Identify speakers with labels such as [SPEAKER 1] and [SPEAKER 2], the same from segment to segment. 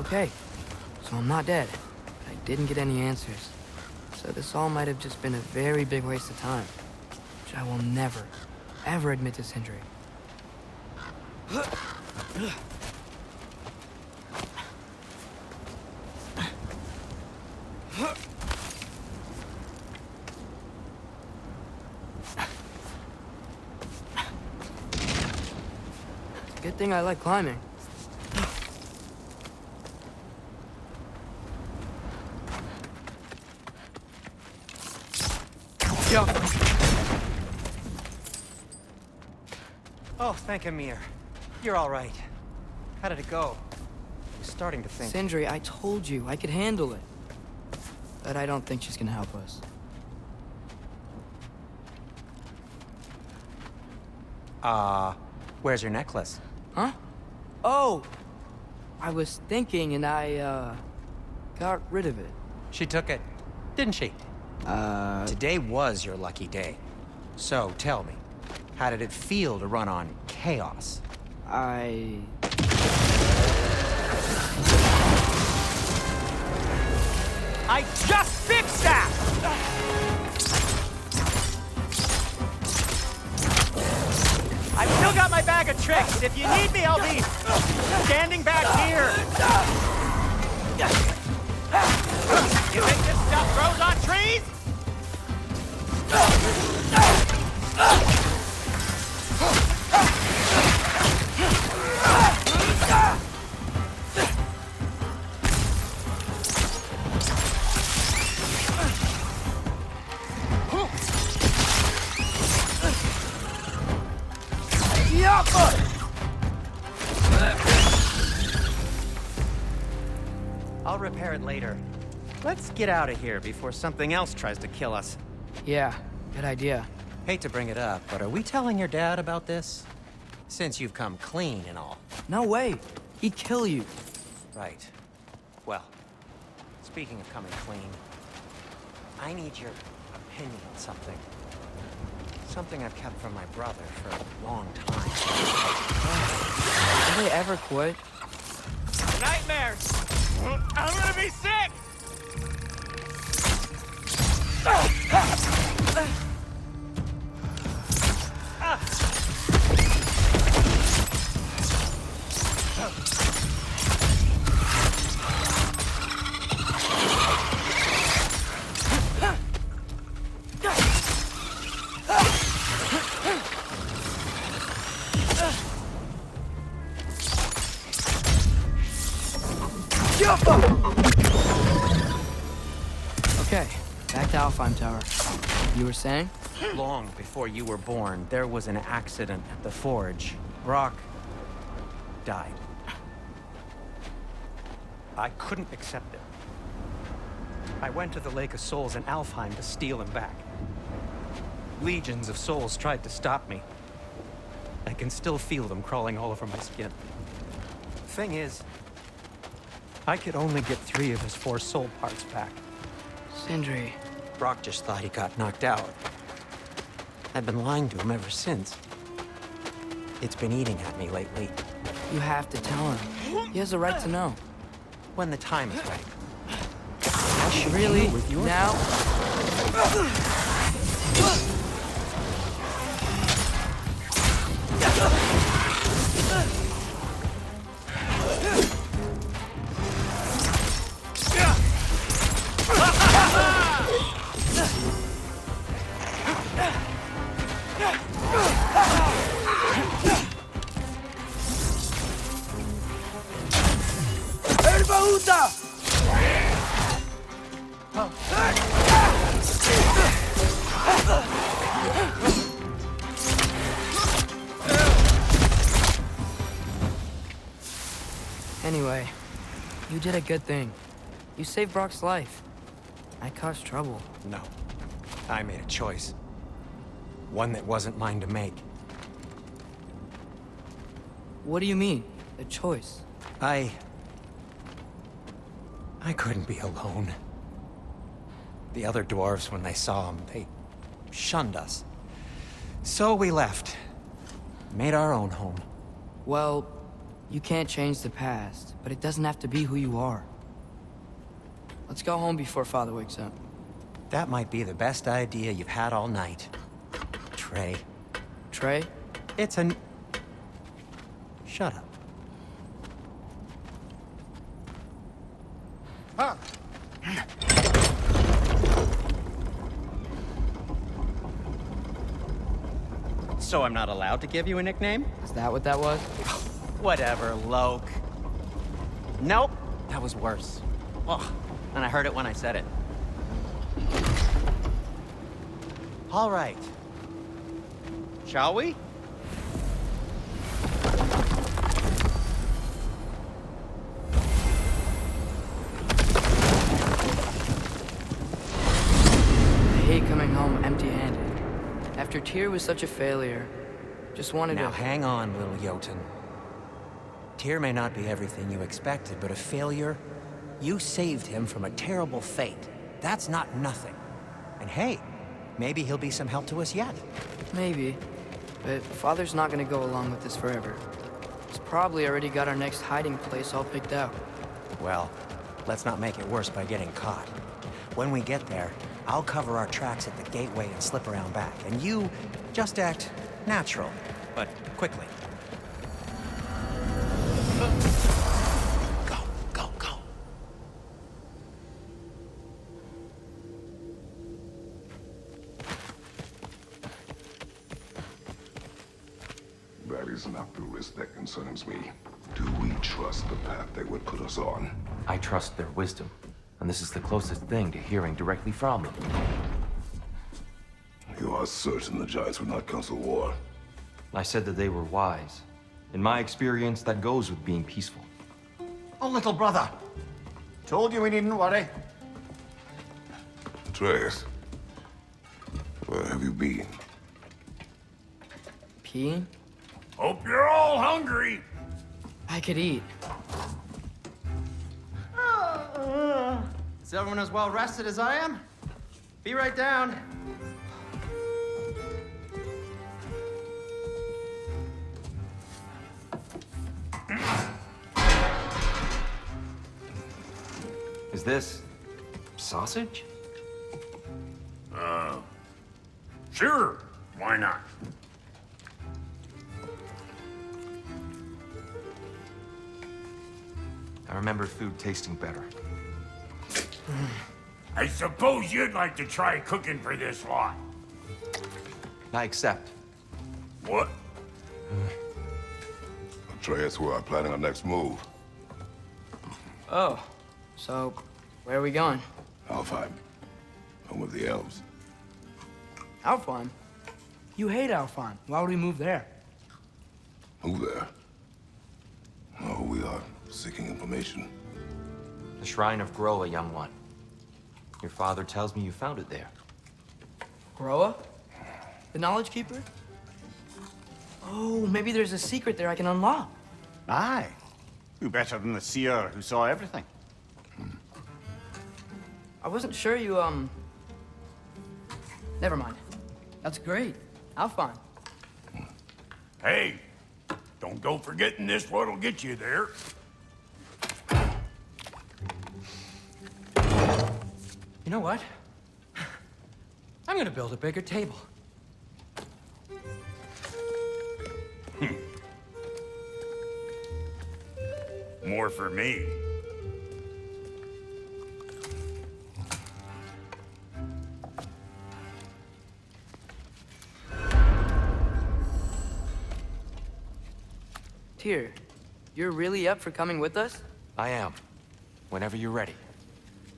[SPEAKER 1] Okay, so I'm not dead. I didn't get any answers. So this all might have just been a very big waste of time, which I will never, ever admit to Sindri. Good thing I like climbing.
[SPEAKER 2] Oh, thank Amir. You're all right. How did it go? I was starting to think...
[SPEAKER 1] Sindri, I told you I could handle it. But I don't think she's gonna help us.
[SPEAKER 2] Where's your necklace?
[SPEAKER 1] Huh? Oh! I was thinking and I, got rid of it.
[SPEAKER 2] She took it, didn't she? Today was your lucky day. So, tell me, how did it feel to run on chaos?
[SPEAKER 1] I
[SPEAKER 2] just fixed that! I've still got my bag of tricks. If you need me, I'll be standing back here. You think this stuff grows on trees? I'll repair it later. Let's get out of here before something else tries to kill us.
[SPEAKER 1] Yeah, good idea.
[SPEAKER 2] Hate to bring it up, but are we telling your dad about this? Since you've come clean and all.
[SPEAKER 1] No way! He'd kill you.
[SPEAKER 2] Right. Well, speaking of coming clean, I need your opinion on something. Something I've kept from my brother for a long time.
[SPEAKER 1] Will they ever quit?
[SPEAKER 2] Nightmares! I'm gonna be sick!
[SPEAKER 1] Okay, back to Alfheim Tower. You were saying?
[SPEAKER 2] Long before you were born, there was an accident at the forge. Brock died. I couldn't accept it. I went to the Lake of Souls in Alfheim to steal him back. Legions of souls tried to stop me. I can still feel them crawling all over my skin. Thing is, I could only get 3 of his 4 soul parts back.
[SPEAKER 1] Sindri.
[SPEAKER 2] Brock just thought he got knocked out. I've been lying to him ever since. It's been eating at me lately.
[SPEAKER 1] You have to tell him. He has a right to know.
[SPEAKER 2] When the time is right.
[SPEAKER 1] Really?
[SPEAKER 2] With your
[SPEAKER 1] now? Anyway, you did a good thing. You saved Brock's life. I caused trouble.
[SPEAKER 2] No. I made a choice. One that wasn't mine to make.
[SPEAKER 1] What do you mean? A choice?
[SPEAKER 2] I couldn't be alone. The other dwarves, when they saw him, they shunned us. So we left. Made our own home.
[SPEAKER 1] Well, You can't change the past, but it doesn't have to be who you are. Let's go home before Father wakes up.
[SPEAKER 2] That might be the best idea you've had all night. Trey.
[SPEAKER 1] Trey?
[SPEAKER 2] It's an... Shut up.
[SPEAKER 3] Huh.
[SPEAKER 2] So I'm not allowed to give you a nickname?
[SPEAKER 1] Is that what that was?
[SPEAKER 2] Whatever, Loke. Nope, that was worse. Ugh, and I heard it when I said it. All right. Shall we?
[SPEAKER 1] I hate coming home empty-handed. After Tyr was such a failure, just wanted
[SPEAKER 2] Now
[SPEAKER 1] to...
[SPEAKER 2] hang on, little Jotun. Tyr may not be everything you expected, but a failure? You saved him from a terrible fate. That's not nothing. And hey, maybe he'll be some help to us yet.
[SPEAKER 1] Maybe. But Father's not gonna go along with this forever. He's probably already got our next hiding place all picked out.
[SPEAKER 2] Well, let's not make it worse by getting caught. When we get there, I'll cover our tracks at the gateway and slip around back. And you just act natural, but quickly. Go, go, go.
[SPEAKER 4] That is not the risk that concerns me. Do we trust the path they would put us on?
[SPEAKER 5] I trust their wisdom, and this is the closest thing to hearing directly from them.
[SPEAKER 4] You are certain the Giants would not counsel war?
[SPEAKER 5] I said that they were wise. In my experience, that goes with being peaceful.
[SPEAKER 3] Oh, little brother. Told you we needn't worry.
[SPEAKER 4] Atreus, where have you been?
[SPEAKER 1] Peeing?
[SPEAKER 3] Hope you're all hungry.
[SPEAKER 1] I could eat.
[SPEAKER 2] Is everyone as well rested as I am? Be right down.
[SPEAKER 5] Is this sausage?
[SPEAKER 3] Sure. Why not?
[SPEAKER 5] I remember food tasting better.
[SPEAKER 3] I suppose you'd like to try cooking for this lot.
[SPEAKER 5] I accept.
[SPEAKER 3] What?
[SPEAKER 4] Atreus, we are planning our next move.
[SPEAKER 1] Oh, so where are we going?
[SPEAKER 4] Alfheim, home of the elves.
[SPEAKER 1] Alfheim? You hate Alfheim. Why would we move there?
[SPEAKER 4] Who there? Oh, we are seeking information.
[SPEAKER 5] The Shrine of Groa, young one. Your father tells me you found it there.
[SPEAKER 1] Groa? The Knowledge Keeper? Oh, maybe there's a secret there I can unlock.
[SPEAKER 6] Aye. Who better than the seer who saw everything?
[SPEAKER 1] I wasn't sure you, Never mind. That's great. Alfheim.
[SPEAKER 3] Hey, don't go forgetting this what'll get you there.
[SPEAKER 2] You know what? I'm gonna build a bigger table.
[SPEAKER 3] More for me.
[SPEAKER 1] Tyr, you're really up for coming with us?
[SPEAKER 5] I am. Whenever you're ready.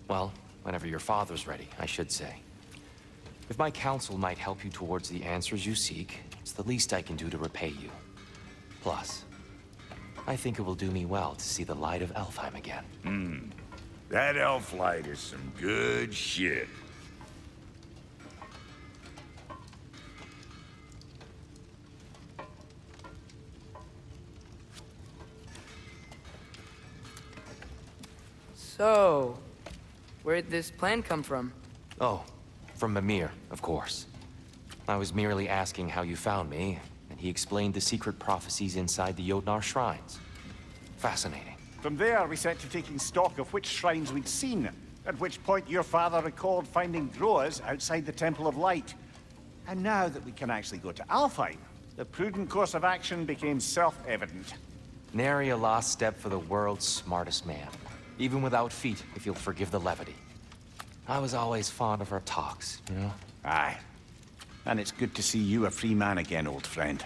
[SPEAKER 5] Well, whenever your father's ready, I should say. If my counsel might help you towards the answers you seek, it's the least I can do to repay you. Plus, I think it will do me well to see the light of Alfheim again.
[SPEAKER 3] That elf light is some good shit.
[SPEAKER 1] So, where'd this plan come from?
[SPEAKER 5] Oh, from Mimir, of course. I was merely asking how you found me, and he explained the secret prophecies inside the Jotnar shrines. Fascinating.
[SPEAKER 6] From there, we set to taking stock of which shrines we'd seen, at which point your father recalled finding Droas outside the Temple of Light. And now that we can actually go to Alfheim, the prudent course of action became self-evident.
[SPEAKER 5] Nary a lost step for the world's smartest man. Even without feet, if you'll forgive the levity. I was always fond of our talks, you know?
[SPEAKER 6] Aye. And it's good to see you a free man again, old friend.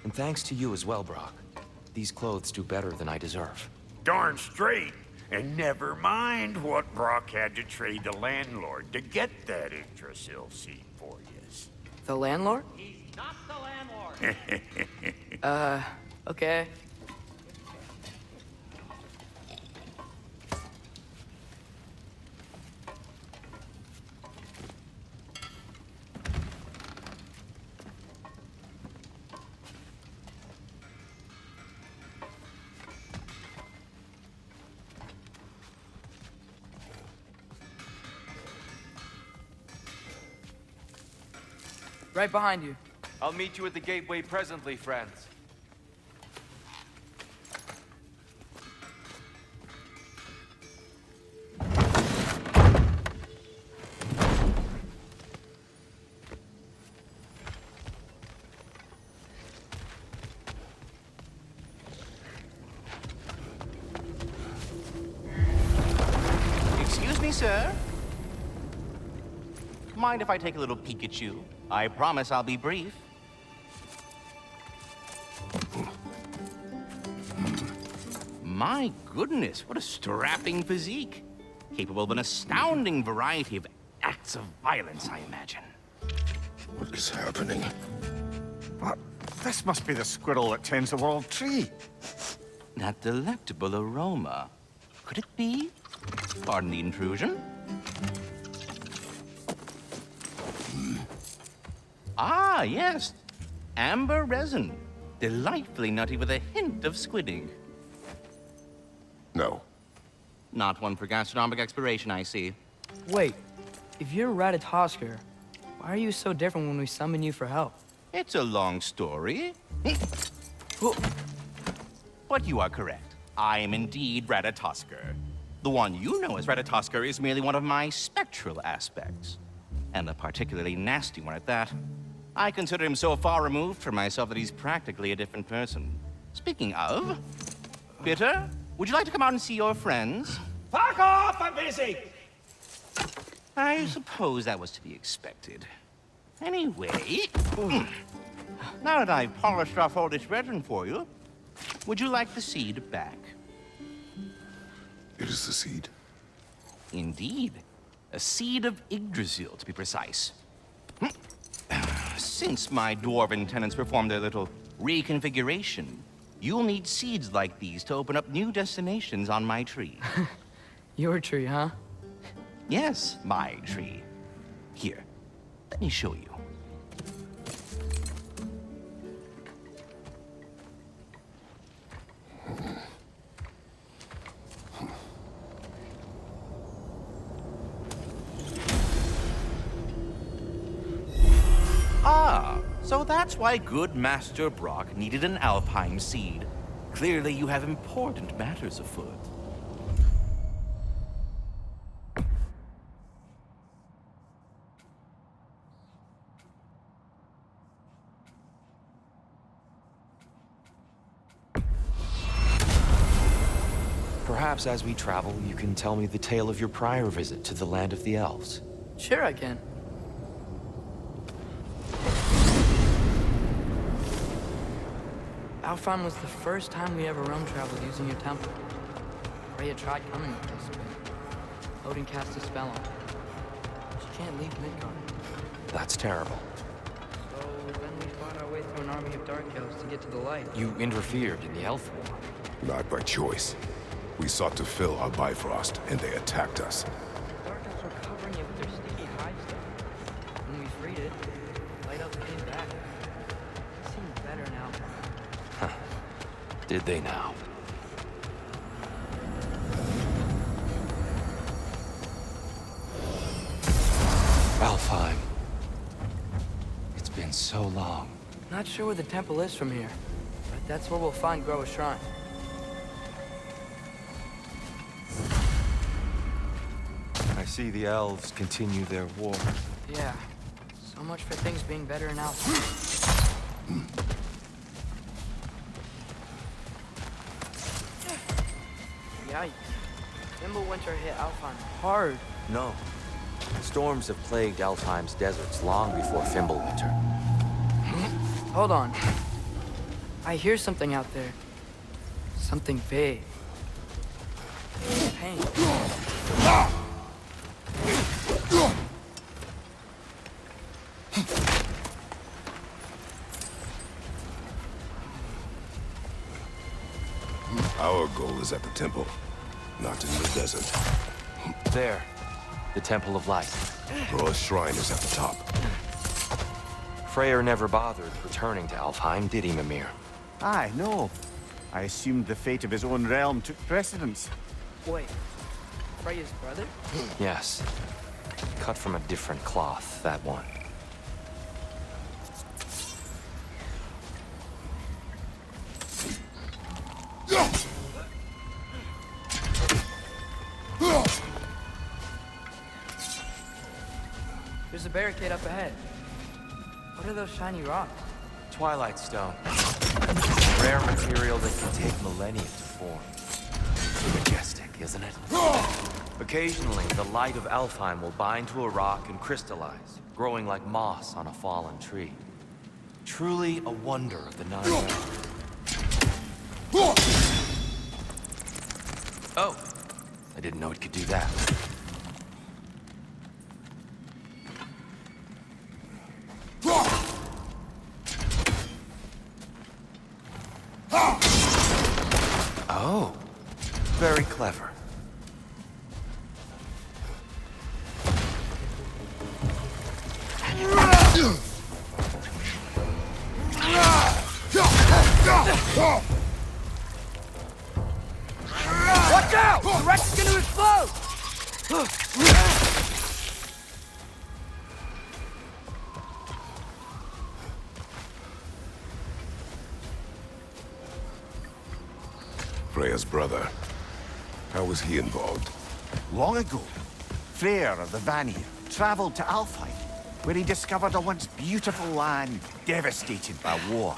[SPEAKER 5] And thanks to you as well, Brock. These clothes do better than I deserve.
[SPEAKER 3] Darn straight. And never mind what Brock had to trade the landlord to get that Yggdrasil seed for you.
[SPEAKER 1] The landlord?
[SPEAKER 2] He's not the landlord.
[SPEAKER 1] Okay. Right behind you.
[SPEAKER 5] I'll meet you at the gateway presently, friends.
[SPEAKER 7] Excuse me, sir. Mind if I take a little peek at you? I promise I'll be brief. My goodness, what a strapping physique. Capable of an astounding variety of acts of violence, I imagine.
[SPEAKER 4] What is happening?
[SPEAKER 6] What? This must be the squirrel that tends the world tree.
[SPEAKER 7] That delectable aroma. Could it be? Pardon the intrusion. Ah, yes. Amber resin. Delightfully nutty with a hint of squidding.
[SPEAKER 4] No.
[SPEAKER 7] Not one for gastronomic exploration, I see.
[SPEAKER 1] Wait, if you're Ratatosker, why are you so different when we summon you for help?
[SPEAKER 7] It's a long story. But you are correct. I am indeed Ratatosker. The one you know as Ratatosker is merely one of my spectral aspects. And a particularly nasty one at that. I consider him so far removed from myself that he's practically a different person. Speaking of... Bitter, would you like to come out and see your friends?
[SPEAKER 8] Fuck off! I'm busy!
[SPEAKER 7] I suppose that was to be expected. Anyway... Now that I've polished off all this resin for you, would you like the seed back?
[SPEAKER 4] It is the seed.
[SPEAKER 7] Indeed. A seed of Yggdrasil, to be precise. Since my dwarven tenants performed their little reconfiguration, you'll need seeds like these to open up new destinations on my tree.
[SPEAKER 1] Your tree, huh?
[SPEAKER 7] Yes, my tree. Here, let me show you. Ah, so that's why good Master Brock needed an Alfheim seed. Clearly you have important matters afoot.
[SPEAKER 5] Perhaps as we travel, you can tell me the tale of your prior visit to the land of the elves.
[SPEAKER 1] Sure I can. Alfheim was the first time we ever roam traveled using your temple. Freya tried coming with us, but Odin cast a spell on her. She can't leave Midgard.
[SPEAKER 5] That's terrible.
[SPEAKER 1] So then we fought our way through an army of dark elves to get to the light.
[SPEAKER 5] You interfered in the elf war.
[SPEAKER 4] Not by choice. We sought to fill our Bifrost, and they attacked us.
[SPEAKER 1] The dark elves were covering it with their sticky hide stuff. When we freed it, light elves came back. It seemed better now.
[SPEAKER 5] Did they now? so long.
[SPEAKER 1] Not sure where the temple is from here, but that's where we'll find Groa's shrine.
[SPEAKER 5] I see the elves continue their war.
[SPEAKER 1] Yeah, so much for things being better in Alpha. Yikes. Winter hit Alfheim hard.
[SPEAKER 5] No. Storms have plagued Alfheim's deserts long before Fimbulwinter.
[SPEAKER 1] Hold on. I hear something out there. Something big. Pain.
[SPEAKER 4] Our goal is at the temple, not in the desert.
[SPEAKER 5] There. The Temple of Light.
[SPEAKER 4] Groa's shrine is at the top.
[SPEAKER 5] Freyr never bothered returning to Alfheim, did he, Mimir?
[SPEAKER 6] Aye, no. I assumed the fate of his own realm took precedence.
[SPEAKER 1] Wait. Freya's brother?
[SPEAKER 5] Yes. Cut from a different cloth, that one.
[SPEAKER 1] There's a barricade up ahead. What are those shiny rocks?
[SPEAKER 5] Twilight Stone. Rare material that can take millennia to form. Majestic, isn't it? Occasionally, the light of Alfheim will bind to a rock and crystallize, growing like moss on a fallen tree. Truly a wonder of the Nine Realms. Oh, I didn't know it could do that. Oh, very clever.
[SPEAKER 1] Watch out! The wreck's gonna explode!
[SPEAKER 4] Freya's brother. How was he involved?
[SPEAKER 6] Long ago, Freyr of the Vanir traveled to Alfheim, where he discovered a once beautiful land devastated by war.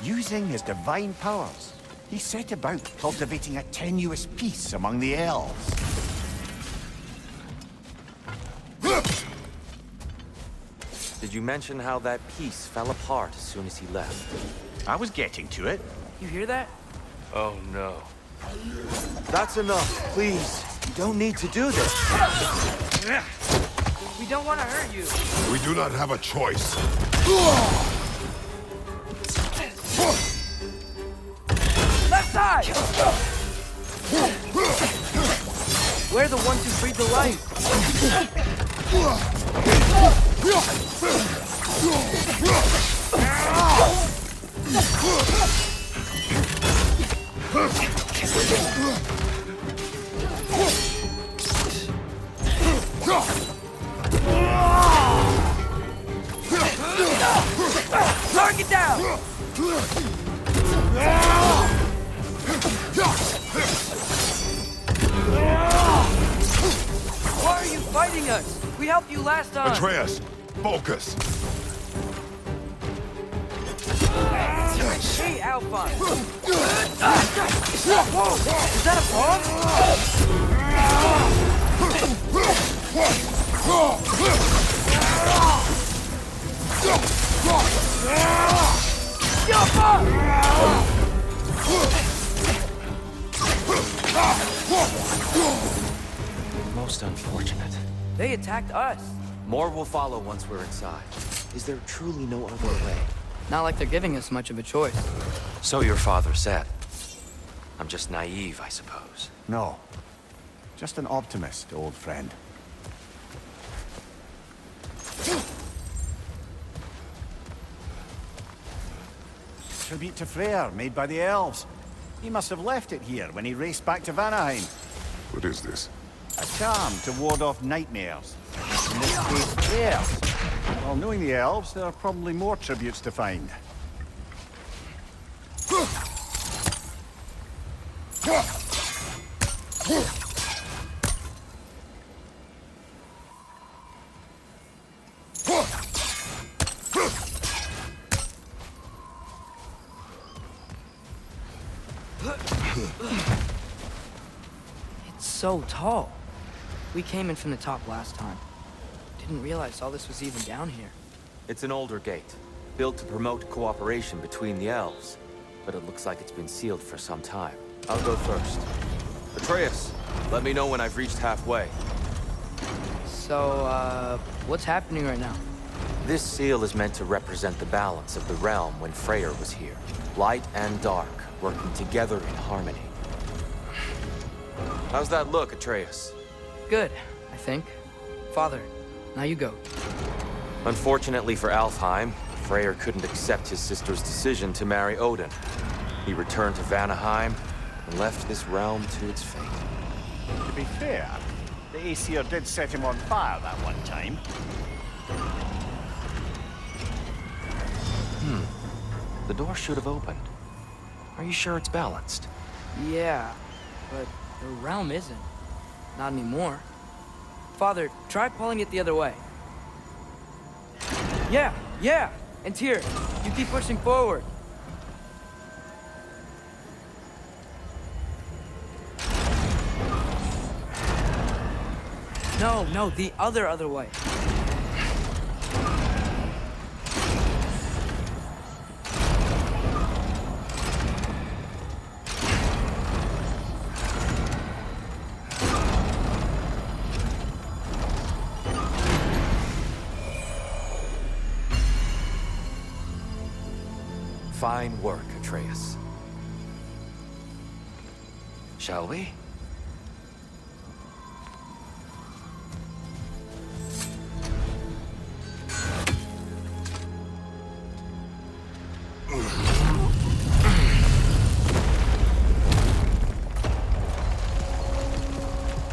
[SPEAKER 6] Using his divine powers, he set about cultivating a tenuous peace among the elves.
[SPEAKER 5] Did you mention how that piece fell apart as soon as he left?
[SPEAKER 6] I was getting to it.
[SPEAKER 1] You hear that?
[SPEAKER 5] Oh no. That's enough, please. You don't need to do this.
[SPEAKER 1] We don't want to hurt you.
[SPEAKER 4] We do not have a choice.
[SPEAKER 1] Left side! We're the ones who breathe the light. Target down! Why are you fighting us? We helped you last time.
[SPEAKER 4] Atreus, focus.
[SPEAKER 1] Hey, Alphine. Whoa! Is that a pause?
[SPEAKER 5] Most unfortunate.
[SPEAKER 1] They attacked us.
[SPEAKER 5] More will follow once we're inside. Is there truly no other way?
[SPEAKER 1] Not like they're giving us much of a choice.
[SPEAKER 5] So your father said. I'm just naive, I suppose.
[SPEAKER 6] No. Just an optimist, old friend. Tribute to Freyr, made by the elves. He must have left it here when he raced back to Vanaheim.
[SPEAKER 4] What is this?
[SPEAKER 6] A charm to ward off nightmares. In this case, theirs. Well, knowing the elves, there are probably more tributes to find.
[SPEAKER 1] It's so tall. We came in from the top last time. Didn't realize all this was even down here.
[SPEAKER 5] It's an older gate, built to promote cooperation between the elves. But it looks like it's been sealed for some time. I'll go first. Atreus, let me know when I've reached halfway.
[SPEAKER 1] So, what's happening right now?
[SPEAKER 5] This seal is meant to represent the balance of the realm when Freyr was here. Light and dark, working together in harmony. How's that look, Atreus?
[SPEAKER 1] Good, I think. Father, now you go.
[SPEAKER 5] Unfortunately for Alfheim, Freyr couldn't accept his sister's decision to marry Odin. He returned to Vanaheim and left this realm to its fate.
[SPEAKER 6] To be fair, the Aesir did set him on fire that one time.
[SPEAKER 5] The door should have opened. Are you sure it's balanced?
[SPEAKER 1] Yeah, but the realm isn't. Not anymore. Father, try pulling it the other way. Yeah! And here, you keep pushing forward. No, the other way.
[SPEAKER 5] Fine work, Atreus. Shall we?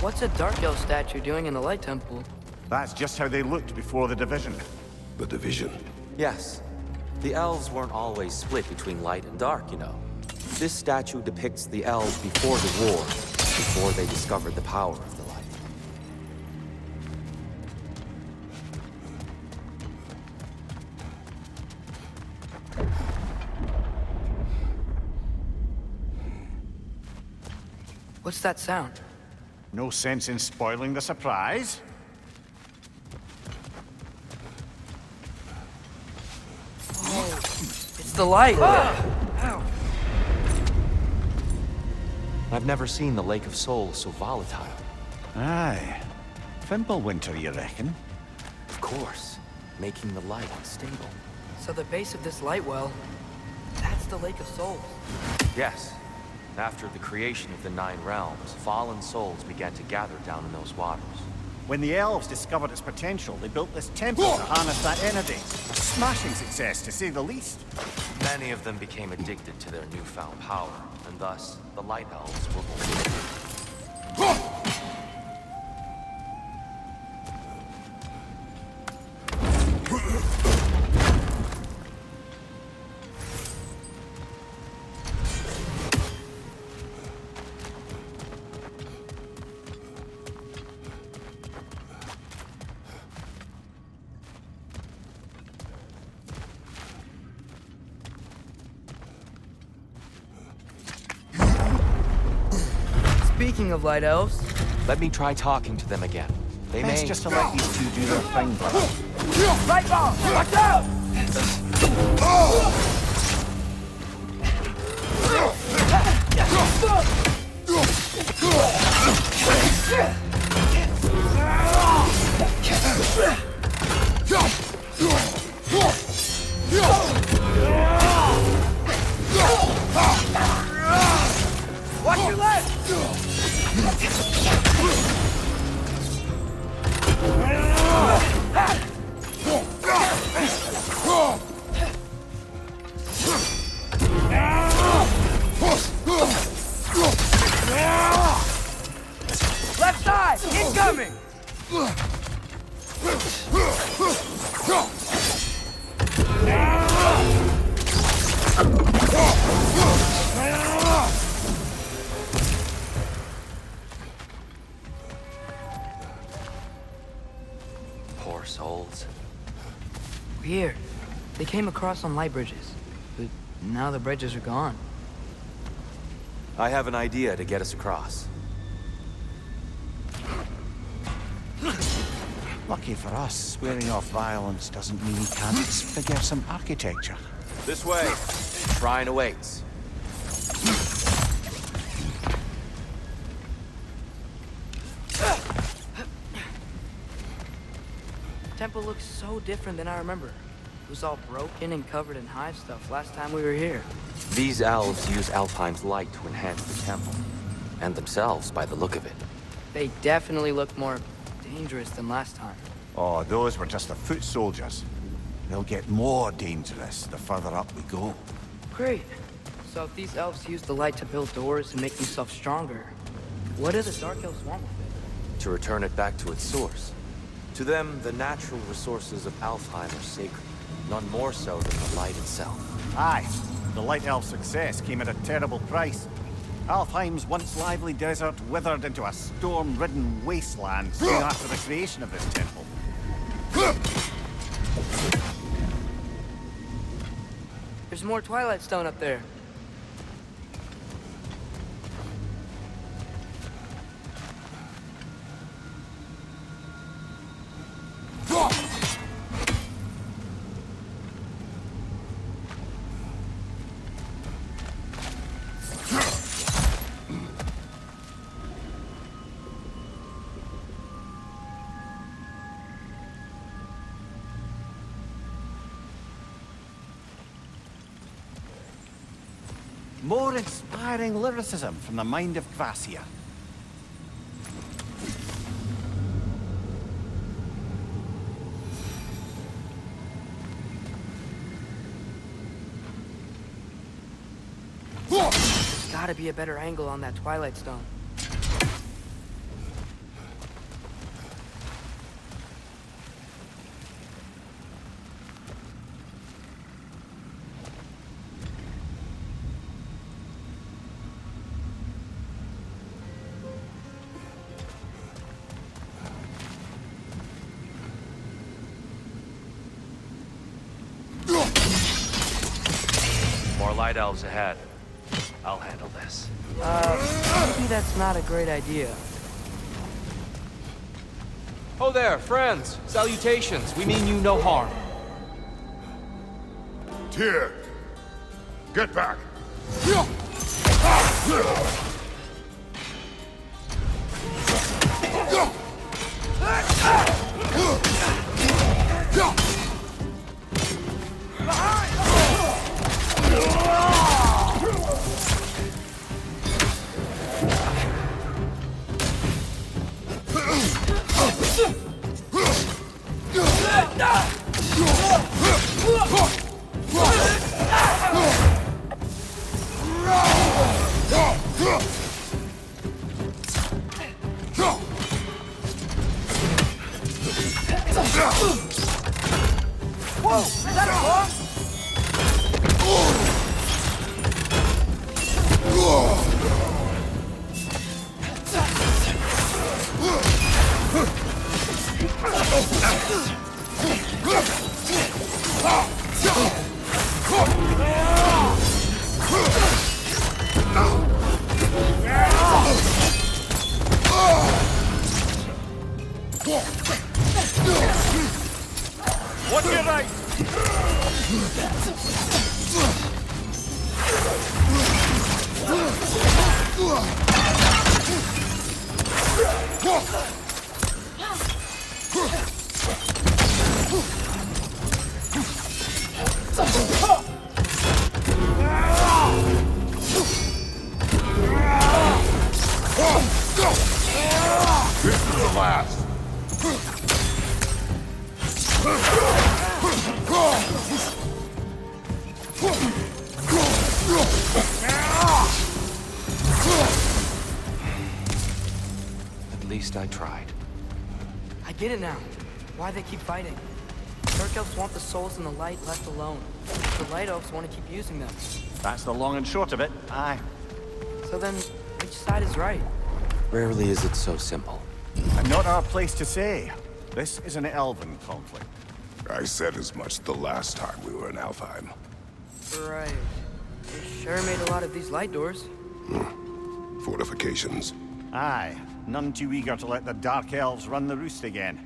[SPEAKER 1] What's a Dark Elf statue doing in the Light Temple?
[SPEAKER 6] That's just how they looked before the division.
[SPEAKER 4] The division.
[SPEAKER 5] Yes. The elves weren't always split between light and dark, you know. This statue depicts the elves before the war, before they discovered the power of the light.
[SPEAKER 1] What's that sound?
[SPEAKER 6] No sense in spoiling the surprise.
[SPEAKER 1] It's the light! Ow!
[SPEAKER 5] I've never seen the Lake of Souls so volatile.
[SPEAKER 6] Aye. Fimbulwinter, you reckon?
[SPEAKER 5] Of course, making the light unstable.
[SPEAKER 1] So the base of this light well, that's the Lake of Souls.
[SPEAKER 5] Yes. After the creation of the Nine Realms, fallen souls began to gather down in those waters.
[SPEAKER 6] When the elves discovered its potential, they built this temple to harness that energy. Smashing success, to say the least.
[SPEAKER 5] Many of them became addicted to their newfound power, and thus, the Light Elves were born.
[SPEAKER 1] Speaking of Light Elves...
[SPEAKER 5] Let me try talking to them again. They
[SPEAKER 6] Best
[SPEAKER 5] may...
[SPEAKER 6] just to let these two do their thing, brother.
[SPEAKER 1] Light bomb! Watch out! Watch your left! Left side! Incoming!
[SPEAKER 5] Poor souls.
[SPEAKER 1] Weird. They came across on light bridges, but now the bridges are gone.
[SPEAKER 5] I have an idea to get us across.
[SPEAKER 6] Lucky for us, swearing off violence doesn't mean we can't figure some architecture.
[SPEAKER 5] This way. Shrine awaits.
[SPEAKER 1] Temple looks so different than I remember. It was all broken and covered in hive stuff last time we were here.
[SPEAKER 5] These elves use Alfheim's light to enhance the temple. And themselves, by the look of it.
[SPEAKER 1] They definitely look more dangerous than last time.
[SPEAKER 6] Oh, those were just the foot soldiers. They'll get more dangerous the further up we go.
[SPEAKER 1] Great. So if these elves use the light to build doors and make themselves stronger, what do the Dark Elves want with it?
[SPEAKER 5] To return it back to its source. To them, the natural resources of Alfheim are sacred. None more so than the light itself.
[SPEAKER 6] Aye, the Light Elf's success came at a terrible price. Alfheim's once lively desert withered into a storm-ridden wasteland soon after the creation of this temple.
[SPEAKER 1] There's more Twilight Stone up there.
[SPEAKER 6] More inspiring lyricism from the mind of Gracia.
[SPEAKER 1] There's gotta be a better angle on that Twilight Stone.
[SPEAKER 5] More light elves ahead. I'll handle this.
[SPEAKER 1] Maybe that's not a great idea.
[SPEAKER 5] Oh there, friends. Salutations. We mean you no harm.
[SPEAKER 4] Tyr! Get back!
[SPEAKER 8] Whoa! Is that a bomb?
[SPEAKER 6] What's your right?
[SPEAKER 4] This is the last!
[SPEAKER 5] At least I tried.
[SPEAKER 1] I get it now. Why they keep fighting. Dark Elves want the souls in the light left alone. The Light Elves want to keep using them.
[SPEAKER 6] That's the long and short of it. Aye.
[SPEAKER 1] So then, which side is right?
[SPEAKER 5] Rarely is it so simple.
[SPEAKER 6] And not our place to say. This is an elven conflict.
[SPEAKER 4] I said as much the last time we were in Alfheim.
[SPEAKER 1] Right. They sure made a lot of these light doors.
[SPEAKER 4] Fortifications.
[SPEAKER 6] Aye. None too eager to let the Dark Elves run the roost again.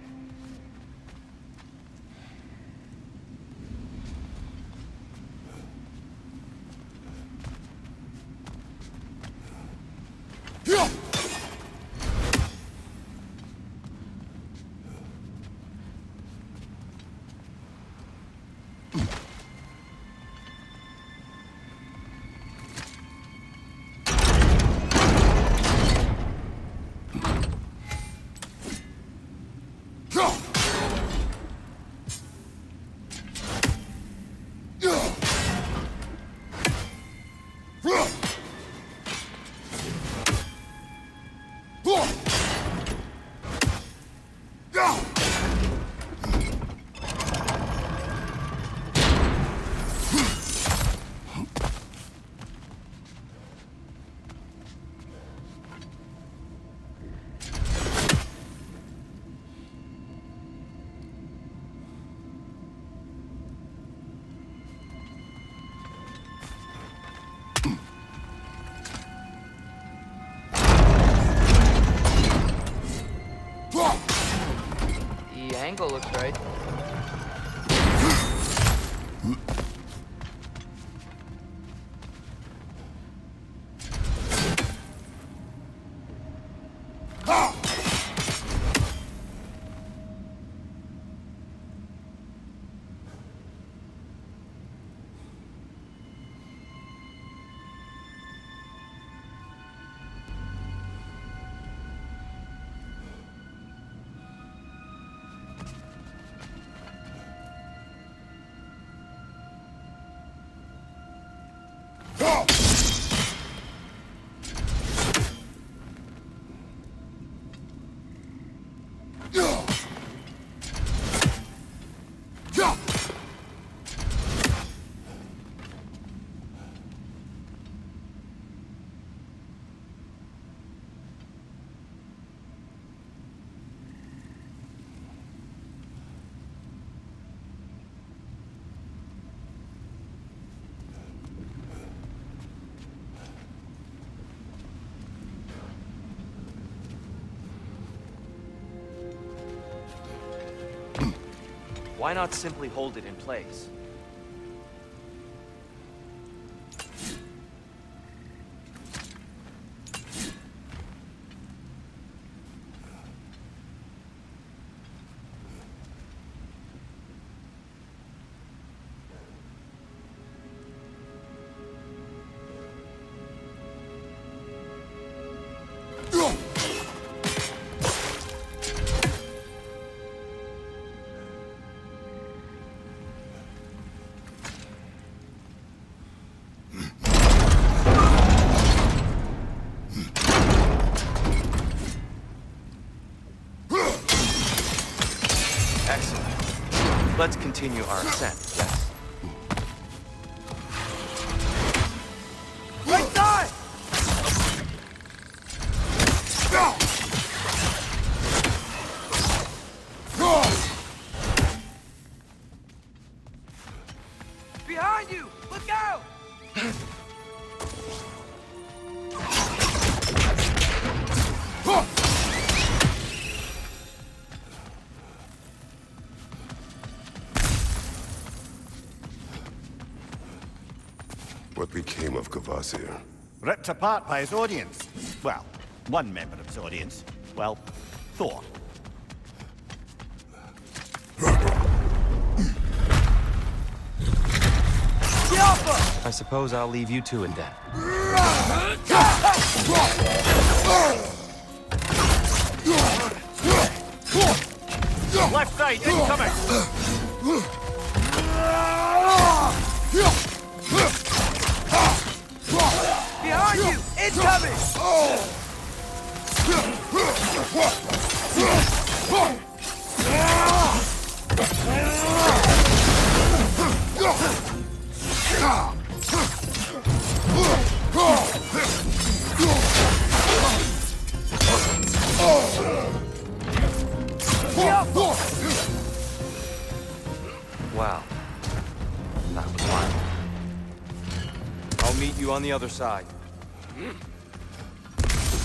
[SPEAKER 1] The angle looks right.
[SPEAKER 5] Why not simply hold it in place? Excellent. Let's continue our ascent, yes?
[SPEAKER 8] Right side! Behind you! Look out!
[SPEAKER 4] What became of Kvasir?
[SPEAKER 6] Ripped apart by his audience. Well, one member of his audience. Well, Thor.
[SPEAKER 5] I suppose I'll leave you to it then.
[SPEAKER 6] Left side, incoming!
[SPEAKER 8] Behind you! Incoming!
[SPEAKER 5] Wow. That was wild. I'll meet you on the other side.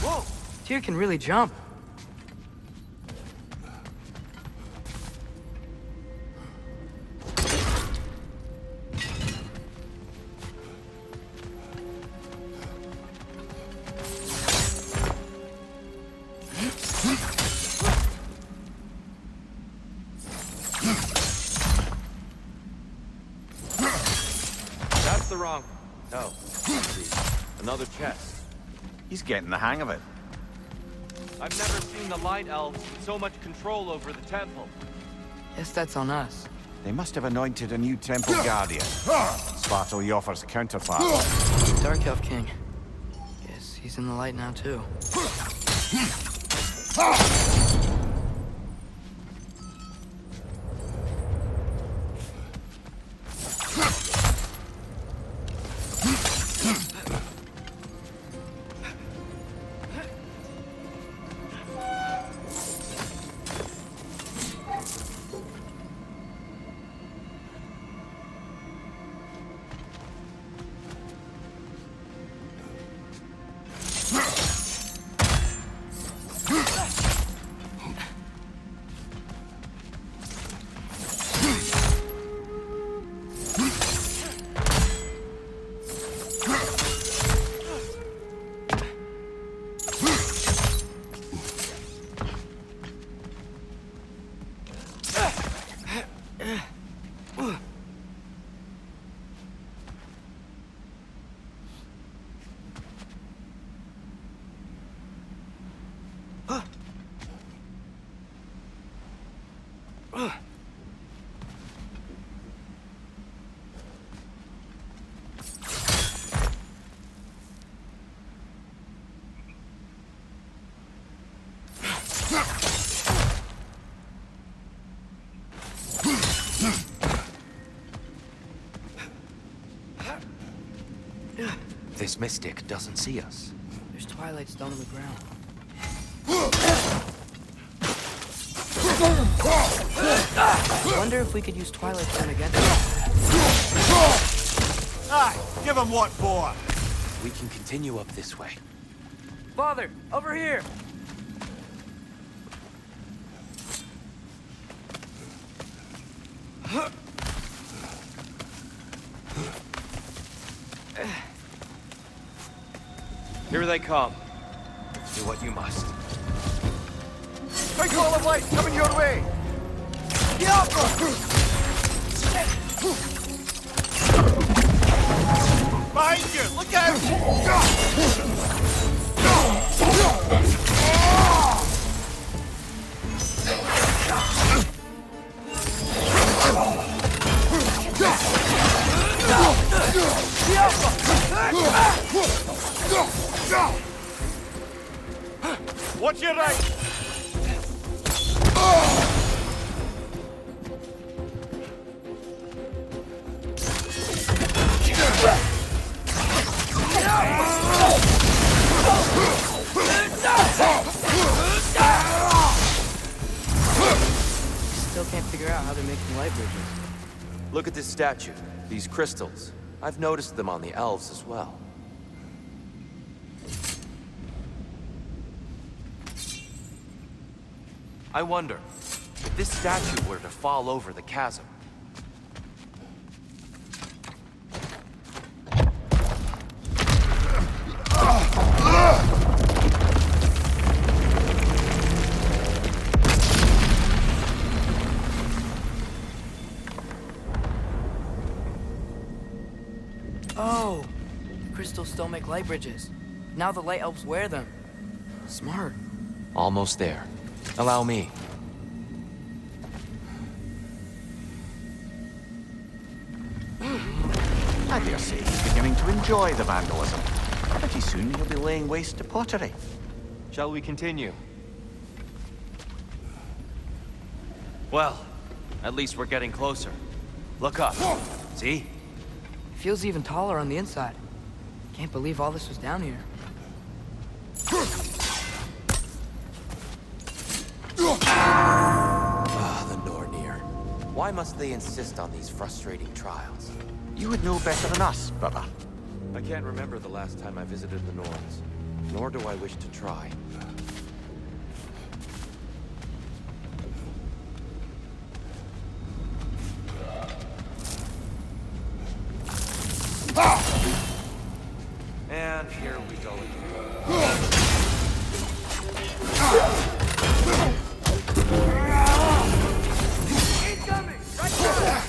[SPEAKER 1] Whoa! Tyr can really jump.
[SPEAKER 5] That's the wrong... Oh. Another chest.
[SPEAKER 6] He's getting the hang of it.
[SPEAKER 5] I've never seen the Light Elves with so much control over the temple.
[SPEAKER 1] Guess that's on us.
[SPEAKER 6] They must have anointed a new temple guardian. Svartalf's counterpart.
[SPEAKER 1] Dark Elf King. Guess he's in the light now, too.
[SPEAKER 5] This mystic doesn't see us.
[SPEAKER 1] There's Twilight Stone on the ground. I wonder if we could use Twilight Stone against him.
[SPEAKER 6] Aye, give him what for.
[SPEAKER 5] We can continue up this way.
[SPEAKER 1] Father, over here!
[SPEAKER 5] Here they come. Do what you must.
[SPEAKER 6] Big wall of light coming your way. Behind you, look out! Watch your right!
[SPEAKER 1] Still can't figure out how they're making light bridges.
[SPEAKER 5] Look at this statue. These crystals. I've noticed them on the elves as well. I wonder, if this statue were to fall over the chasm.
[SPEAKER 1] Oh! The crystals still make light bridges. Now the light elves wear them. Smart.
[SPEAKER 5] Almost there. Allow me.
[SPEAKER 6] I dare say he's beginning to enjoy the vandalism. Pretty soon he'll be laying waste to pottery.
[SPEAKER 5] Shall we continue? Well, at least we're getting closer. Look up. See?
[SPEAKER 1] feels even taller on the inside. Can't believe all this was down here.
[SPEAKER 5] The Nornir. Why must they insist on these frustrating trials?
[SPEAKER 6] You would know better than us, brother.
[SPEAKER 5] I can't remember the last time I visited the Norns, nor do I wish to try. And here we go again.
[SPEAKER 8] Incoming! Right there!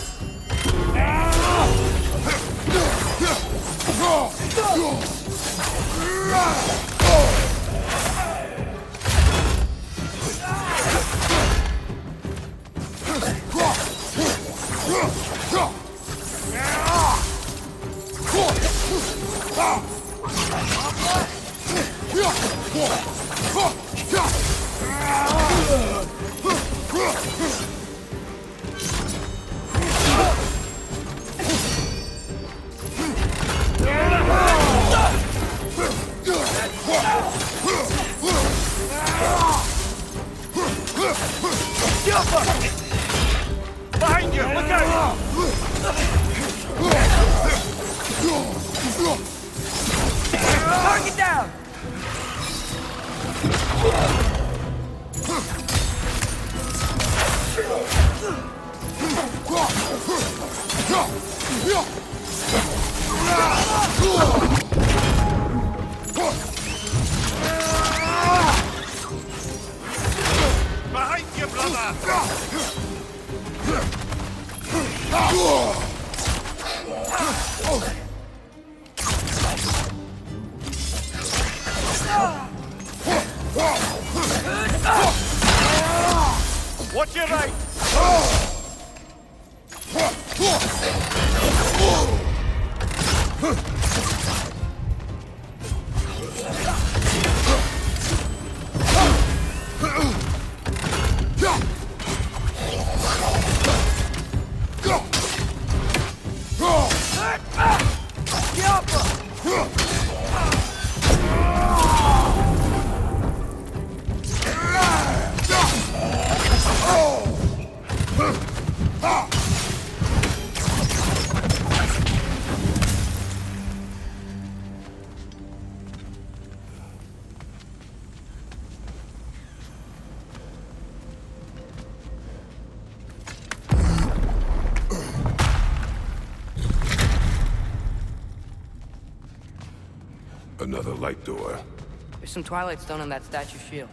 [SPEAKER 6] Behind you! Look out!
[SPEAKER 8] Target down!
[SPEAKER 6] Behind you, brother! Watch your right!
[SPEAKER 4] Another light door.
[SPEAKER 1] There's some Twilight Stone on that statue shield.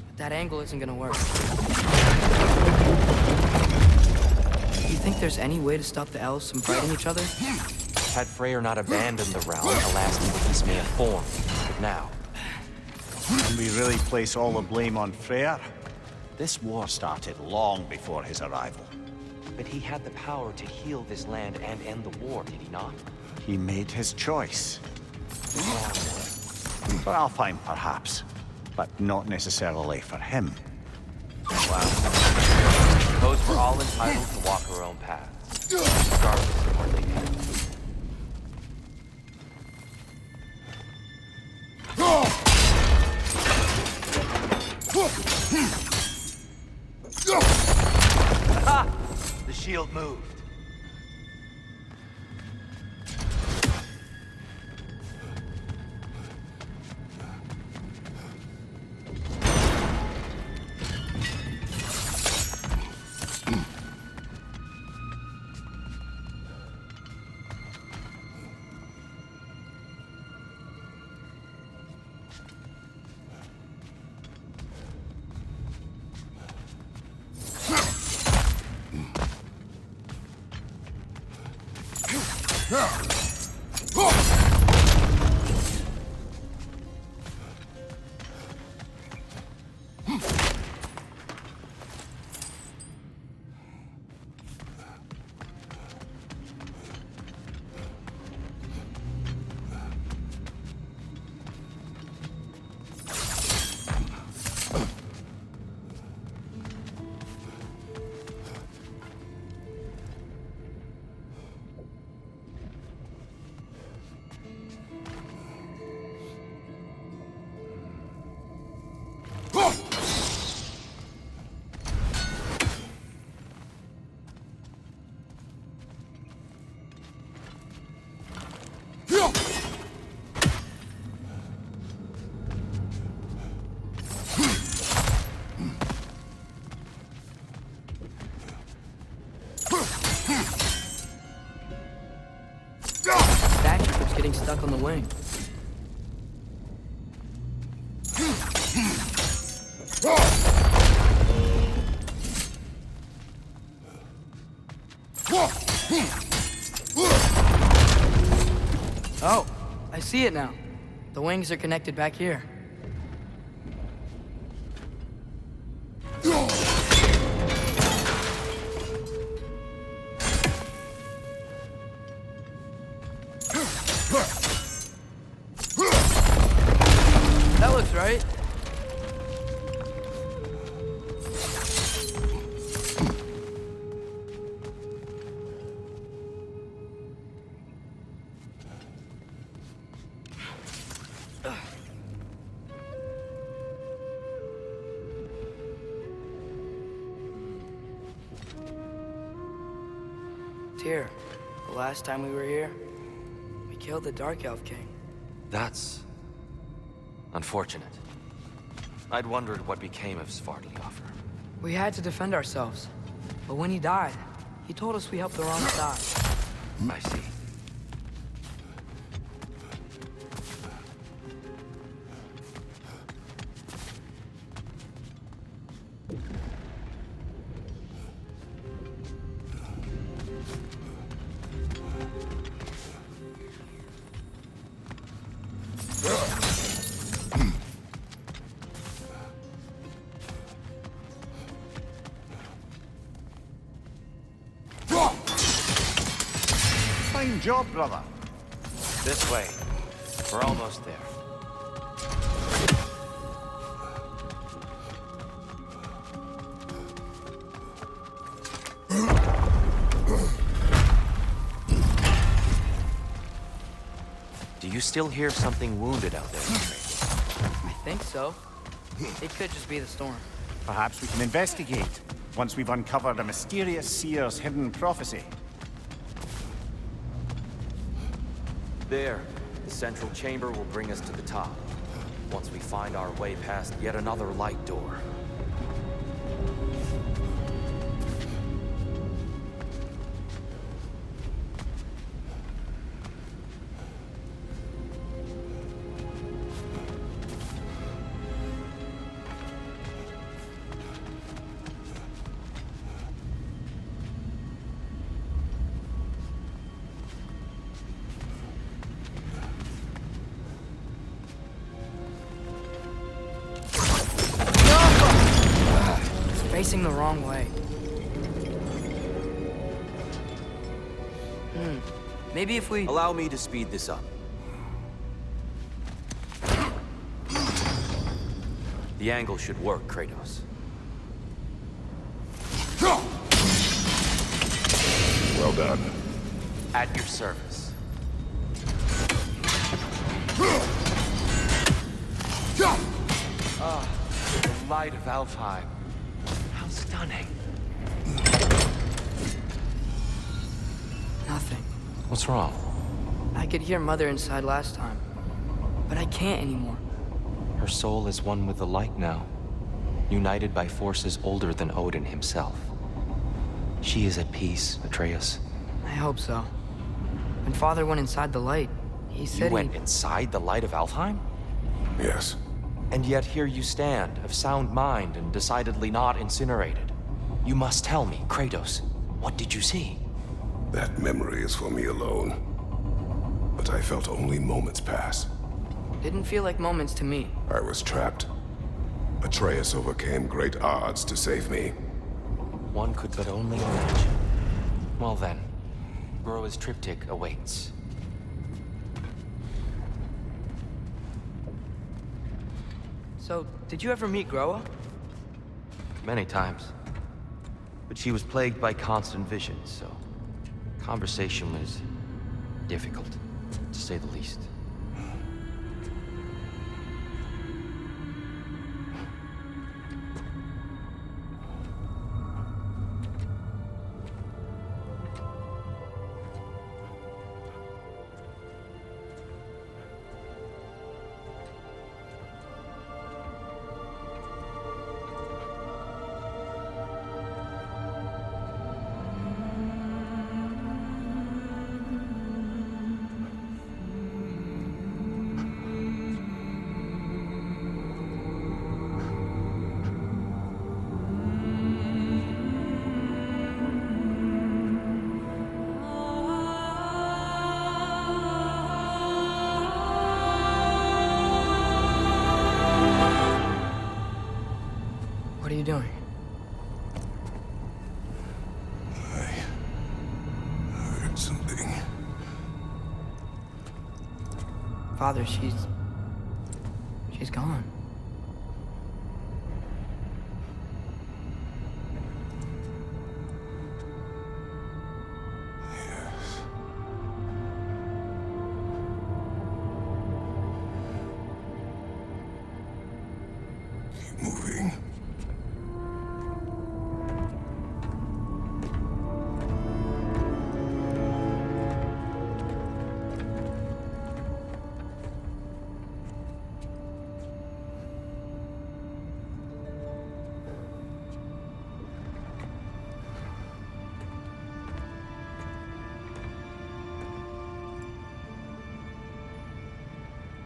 [SPEAKER 1] But that angle isn't gonna work. Do you think there's any way to stop the elves from fighting each other?
[SPEAKER 5] Had Freyr not abandoned the realm, the last peace may have formed. But now,
[SPEAKER 6] Can we really place all the blame on Freyr? This war started long before his arrival.
[SPEAKER 5] but he had the power to heal this land and end the war, did he not?
[SPEAKER 6] He made his choice. For Alfheim, perhaps, but not necessarily for him.
[SPEAKER 5] Wow. Suppose we're all entitled to walk our own paths, regardless of where they lead. Ha! The shield moved.
[SPEAKER 1] on the wing. Oh, I see it now. The wings are connected back here. That looks right. Tyr, the last time we were here, we killed the Dark Elf King.
[SPEAKER 5] That's unfortunate. I'd wondered what became of Svartalfr.
[SPEAKER 1] We had to defend ourselves. But when he died, he told us we helped the wrong side.
[SPEAKER 5] I see.
[SPEAKER 6] Fine job, brother.
[SPEAKER 5] This way. We're almost there. Do you still hear something wounded out there?
[SPEAKER 1] I think so. It could just be the storm.
[SPEAKER 6] Perhaps we can investigate once we've uncovered a mysterious seer's hidden prophecy.
[SPEAKER 5] There. The central chamber will bring us to the top. Once we find our way past yet another light door.
[SPEAKER 1] Facing the wrong way. Maybe if we...
[SPEAKER 5] Allow me to speed this up. The angle should work, Kratos.
[SPEAKER 4] Well done.
[SPEAKER 5] At your service. Ah, the light of Alfheim. How stunning.
[SPEAKER 1] Nothing.
[SPEAKER 5] What's wrong?
[SPEAKER 1] I could hear Mother inside last time, but I can't anymore.
[SPEAKER 5] Her soul is one with the light now, united by forces older than Odin himself. She is at peace, Atreus.
[SPEAKER 1] I hope so. When Father went inside the light, he said
[SPEAKER 5] You went inside the light of Alfheim?
[SPEAKER 4] Yes.
[SPEAKER 5] And yet here you stand, of sound mind and decidedly not incinerated. You must tell me, Kratos, what did you see?
[SPEAKER 4] That memory is for me alone. But I felt only moments pass.
[SPEAKER 1] Didn't feel like moments to me.
[SPEAKER 4] I was trapped. Atreus overcame great odds to save me.
[SPEAKER 5] One could but only imagine. Well then, Groa's triptych awaits.
[SPEAKER 1] So, did you ever meet Groa?
[SPEAKER 5] Many times. But she was plagued by constant visions, so conversation was difficult, to say the least.
[SPEAKER 1] What are you doing?
[SPEAKER 4] I heard something.
[SPEAKER 1] Father, she's gone.
[SPEAKER 4] Yes. Keep moving.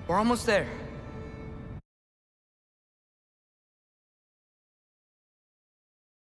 [SPEAKER 1] We're almost there.